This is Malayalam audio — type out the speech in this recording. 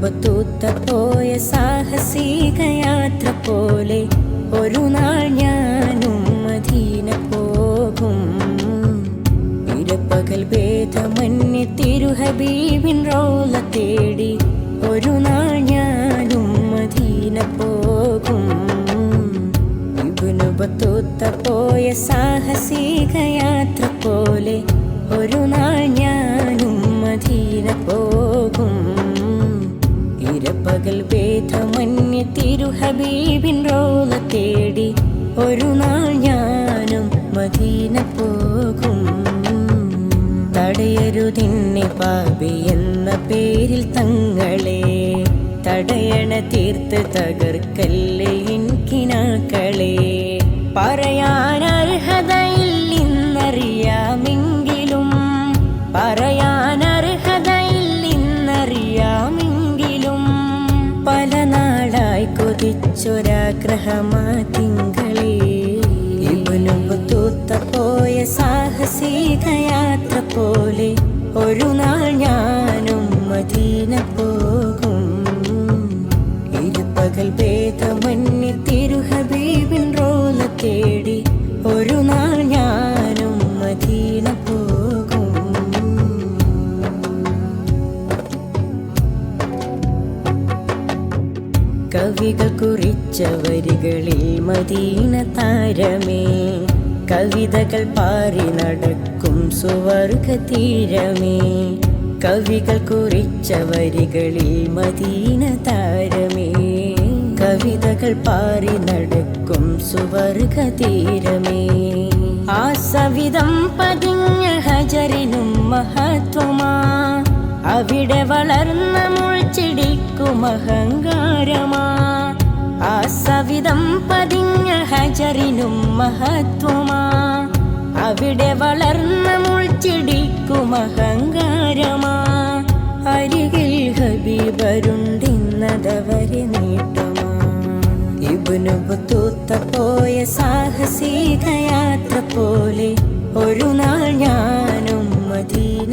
ബത്തൂത്ത പോയ സാഹസിക യാത്ര പോലെ ഒരു നാൾ ഞാനും മദീന പോകും. ഇരപ്പകൽ ഭേദമന്യേ തിരുഹബീബിൻ റൗള തേടി ഒരു നാൾ ഞാനും മദീന പോകും. ഇബ്നു ബത്തൂത്ത പോയ സാഹസിക യാത്ര പോലെ ഒരു നാൾ ഞാനും മദീന പോകും. ഇരപ്പകൽ ഭേദമന്യേ തിരുഹബീബിൻ റൗള തേടി ഒരു നാൾ ഞാനും മദീന പോകും. തടയരുതിന്നെ പാപി എന്ന പേരിൽ തങ്ങളെ, തടയണ തീർത്ത് തകർക്കല്ലേ എനിക്കിനാക്കളെ. പറയാൻ അർഹതയില്ലെന്നറിയാമെങ്കിലും, പറയാൻ അർഹതയില്ലെന്നറിയാമെങ്കിലും പല നാളായി കൊതിച്ചൊരാഗ്രഹമാ തിങ്കളെ. ഇബ്നു ബത്തൂത്ത പോയ സാഹസിക യാത്ര പോലെ ഒരു നാൾ ഞാനും മദീന പോകും. ഇരുപകൽ ഭേദമന്യേ തിരുഹബീബിൻ റൗള തേടി ഒരു നാൾ ഞാനും മദീന പോകും. കവികൾ കുറിച്ച വരികളിൽ മദീന താരമേ, കവിതകൾ പാറി നടക്കും സുവർഗ തീരമേ. കവികൾ കുറിച്ച വരികളിൽ മദീന താരമേ, കവിതകൾ പാറി നടക്കും സുവർഗ തീരമേ. ആ സവിധം പതിഞ്ഞ ഹജറിനും മഹത്വമാ, അവിടെ വളർന്ന മുൾച്ചിടിക്കും അഹങ്കാരമാ. ആ സവിധം പതിഞ്ഞ ഹജറിനും മഹത്വമാ, അവിടെ വളർന്ന മുൾച്ചിടിക്കും അഹങ്കാരമാ. അരികിൽ ഹബീബരുണ്ടിന്നതവരെ നേട്ടമാ. ഇബ്നു ബത്തൂത്ത പോയ സാഹസിക യാത്ര പോലെ ഒരു നാൾ ഞാനും മദീന